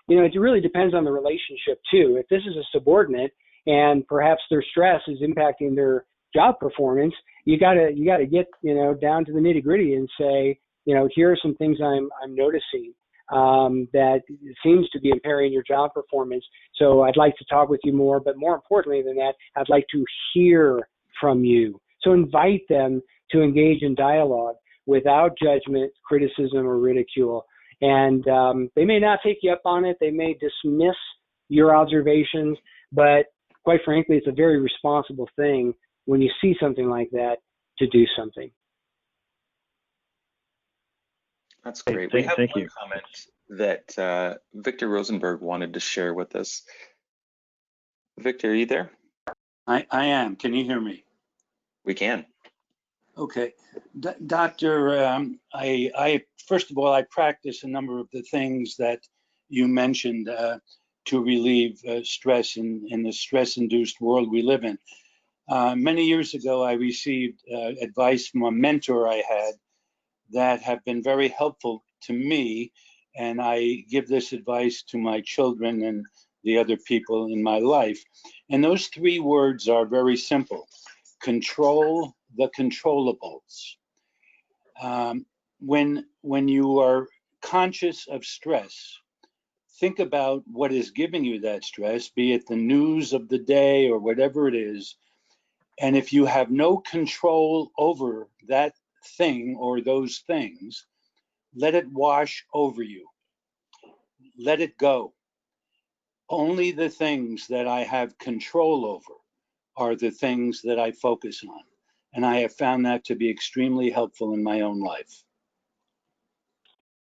you know, it really depends on the relationship too. If this is a subordinate and perhaps their stress is impacting their job performance, you gotta get, you know, down to the nitty-gritty and say, you know, here are some things I'm noticing that seems to be impairing your job performance. So I'd like to talk with you more, but more importantly than that, I'd like to hear from you. So invite them to engage in dialogue without judgment, criticism, or ridicule. And they may not take you up on it. They may dismiss your observations, but quite frankly, it's a very responsible thing when you see something like that to do something. That's great. We have Thank one you. comment that Victor Rosenberg wanted to share with us. Victor, are you there? I am. Can you hear me? We can. Okay. Doctor, I first of all, I practice a number of the things that you mentioned to relieve stress in the stress-induced world we live in. Many years ago, I received advice from a mentor I had that have been very helpful to me, and I give this advice to my children and the other people in my life. And those three words are very simple: control the controllables. When you are conscious of stress, think about what is giving you that stress, be it the news of the day or whatever it is. And if you have no control over that thing or those things, let it wash over you. Let it go. Only the things that I have control over are the things that I focus on. And I have found that to be extremely helpful in my own life.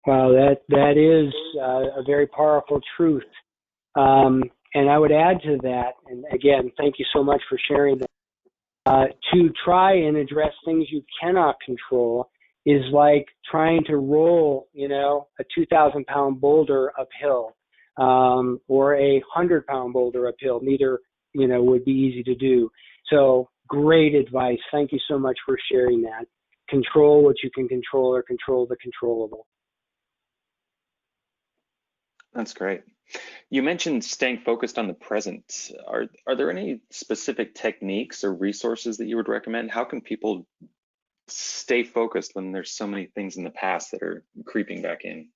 Wow, that is a very powerful truth. And I would add to that, and again, thank you so much for sharing that. To try and address things you cannot control is like trying to roll, a 2,000-pound boulder uphill, or a 100-pound boulder uphill. Neither, would be easy to do. So great advice. Thank you so much for sharing that. Control what you can control, or control the controllable. That's great. You mentioned staying focused on the present. Are there any specific techniques or resources that you would recommend? How can people stay focused when there's so many things in the past that are creeping back in?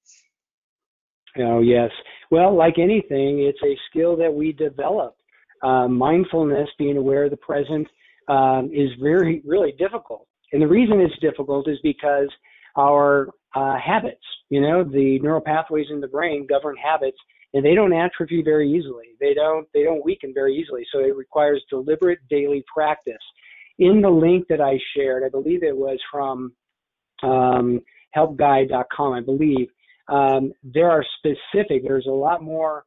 Oh, yes. Well, like anything, it's a skill that we develop. Mindfulness, being aware of the present, is really difficult. And the reason it's difficult is because our habits, the neural pathways in the brain govern habits, and they don't atrophy very easily. They don't weaken very easily. So it requires deliberate daily practice. In the link that I shared, I believe it was from helpguide.com, I believe, there's a lot more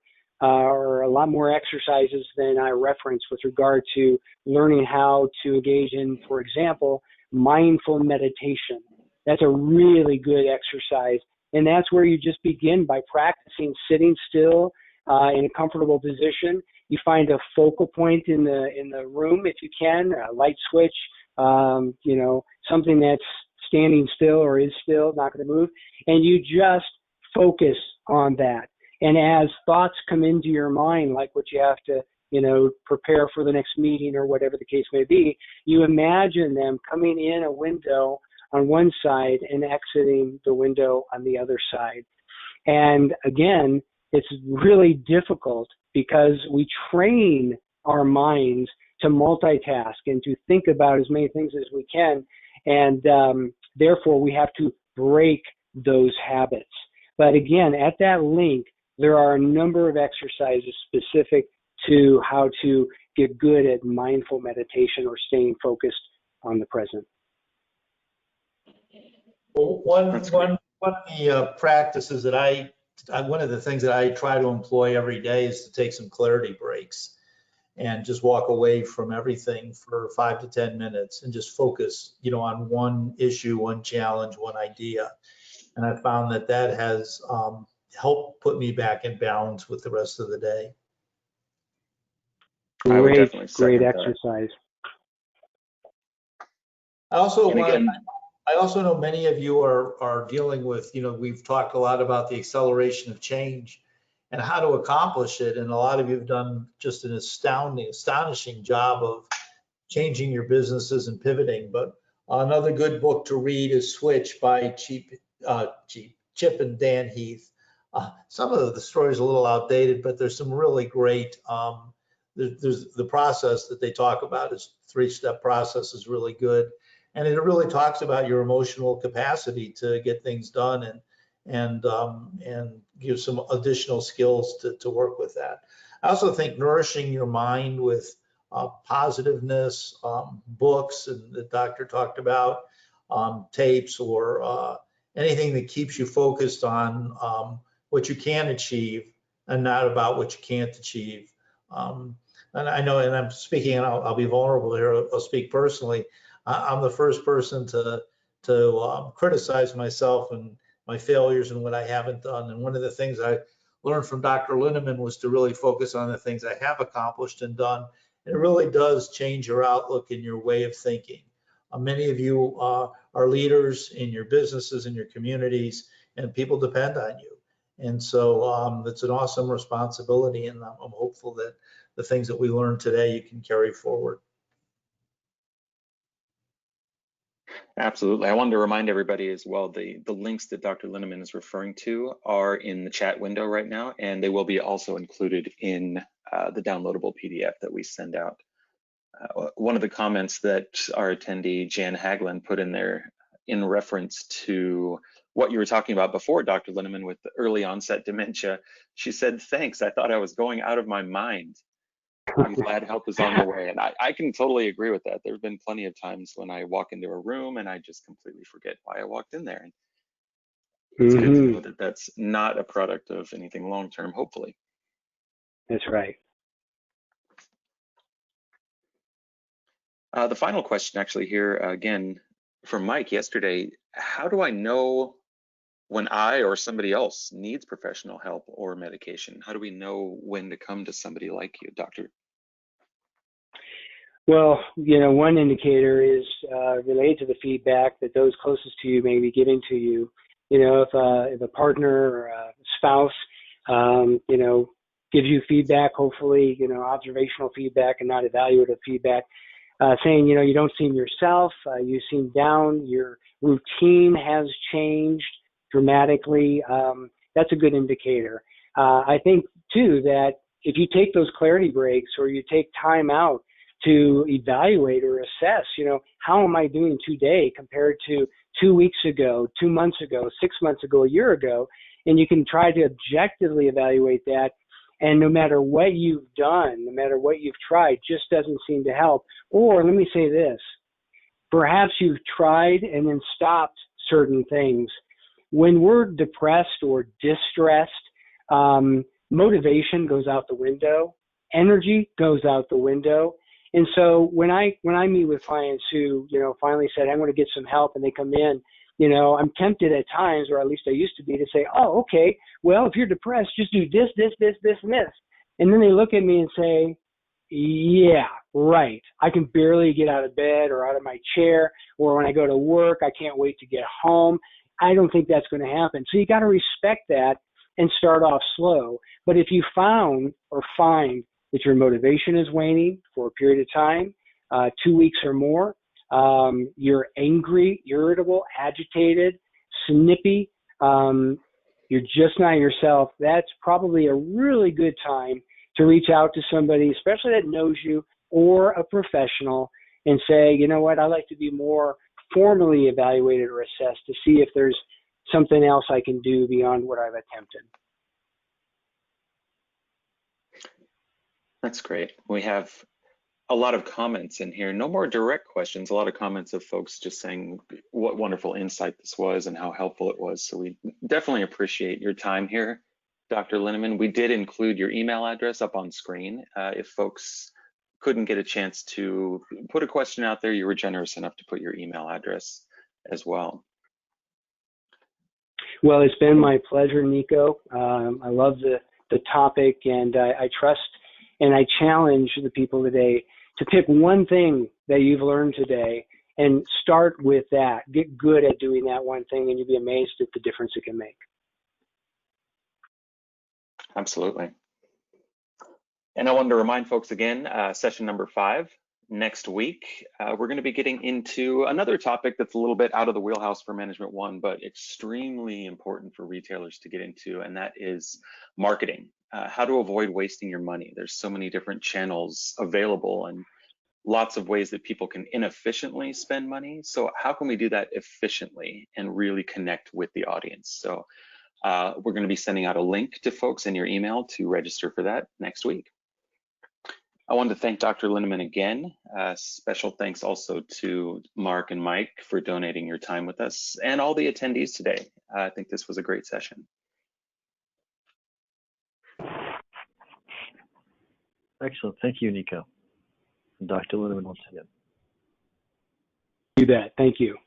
exercises than I referenced with regard to learning how to engage in, for example, mindful meditation. That's a really good exercise. And that's where you just begin by practicing sitting still in a comfortable position. You find a focal point in the room if you can, a light switch, something that's standing still or is still, not going to move. And you just focus on that. And as thoughts come into your mind, like what you have to, prepare for the next meeting or whatever the case may be, you imagine them coming in a window on one side and exiting the window on the other side. And again, it's really difficult because we train our minds to multitask and to think about as many things as we can. And therefore, we have to break those habits. But again, at that link, there are a number of exercises specific to how to get good at mindful meditation or staying focused on the present. Well, one of the practices that one of the things that I try to employ every day is to take some clarity breaks and just walk away from everything for 5 to 10 minutes and just focus, on one issue, one challenge, one idea. And I found that has helped put me back in balance with the rest of the day. Great exercise. I also know many of you are dealing with, we've talked a lot about the acceleration of change and how to accomplish it. And a lot of you have done just an astonishing job of changing your businesses and pivoting. But another good book to read is Switch by Chip and Dan Heath. Some of the stories are a little outdated, but there's some really great, there's the process that they talk about is 3-step process is really good. And it really talks about your emotional capacity to get things done and give some additional skills to work with that. I also think nourishing your mind with positiveness, books, and the doctor talked about, tapes, or anything that keeps you focused on what you can achieve and not about what you can't achieve. And I know, and I'm speaking, and I'll be vulnerable here, I'll speak personally. I'm the first person to criticize myself and my failures and what I haven't done. And one of the things I learned from Dr. Linaman was to really focus on the things I have accomplished and done. And it really does change your outlook and your way of thinking. Many of you are leaders in your businesses and your communities, and people depend on you. And so it's an awesome responsibility, and I'm hopeful that the things that we learned today you can carry forward. Absolutely. I wanted to remind everybody as well, the links that Dr. Linaman is referring to are in the chat window right now, and they will be also included in the downloadable PDF that we send out. One of the comments that our attendee, Jan Haglund, put in there in reference to what you were talking about before, Dr. Linaman, with the early onset dementia, she said, "Thanks, I thought I was going out of my mind. I'm glad help is on the way." And I can totally agree with that. There have been plenty of times when I walk into a room and I just completely forget why I walked in there. And it's good to know that that's not a product of anything long-term, hopefully. That's right. The final question actually here, again, from Mike yesterday: how do I know when I or somebody else needs professional help or medication? How do we know when to come to somebody like you, doctor? Well, one indicator is related to the feedback that those closest to you may be giving to you. If a partner or a spouse, gives you feedback, hopefully, observational feedback and not evaluative feedback, saying, you don't seem yourself, you seem down, your routine has changed dramatically. That's a good indicator. I think, too, that if you take those clarity breaks or you take time out to evaluate or assess, how am I doing today compared to 2 weeks ago, 2 months ago, 6 months ago, a year ago, and you can try to objectively evaluate that. And no matter what you've done, no matter what you've tried, just doesn't seem to help. Or let me say this, perhaps you've tried and then stopped certain things. When we're depressed or distressed, motivation goes out the window, energy goes out the window. And so when I meet with clients who, finally said, I'm going to get some help, and they come in, I'm tempted at times, or at least I used to be, to say, oh, okay, well, if you're depressed, just do this, this, this, this, and this. And then they look at me and say, yeah, right. I can barely get out of bed or out of my chair, or when I go to work, I can't wait to get home. I don't think that's going to happen. So you got to respect that and start off slow. But if you find that your motivation is waning for a period of time, 2 weeks or more, you're angry, irritable, agitated, snippy, you're just not yourself, that's probably a really good time to reach out to somebody, especially that knows you, or a professional, and say, you know what, I'd like to be more formally evaluated or assessed to see if there's something else I can do beyond what I've attempted. That's great. We have a lot of comments in here. No more direct questions. A lot of comments of folks just saying what wonderful insight this was and how helpful it was. So we definitely appreciate your time here, Dr. Linaman. We did include your email address up on screen. If folks couldn't get a chance to put a question out there, you were generous enough to put your email address as well. Well, it's been my pleasure, Nico. I love the topic, and I trust and I challenge the people today to pick one thing that you've learned today and start with that. Get good at doing that one thing, and you'll be amazed at the difference it can make. Absolutely. And I wanted to remind folks again, session number 5, next week, we're going to be getting into another topic that's a little bit out of the wheelhouse for Management 1, but extremely important for retailers to get into, and that is marketing. How to avoid wasting your money. There's so many different channels available and lots of ways that people can inefficiently spend money. So how can we do that efficiently and really connect with the audience? So We're going to be sending out a link to folks in your email to register for that next week. I wanted to thank Dr. Linaman again. Special thanks also to Mark and Mike for donating your time with us and all the attendees today. I think this was a great session. Excellent. Thank you, Nico. And Dr. Linaman once again. You bet. Thank you.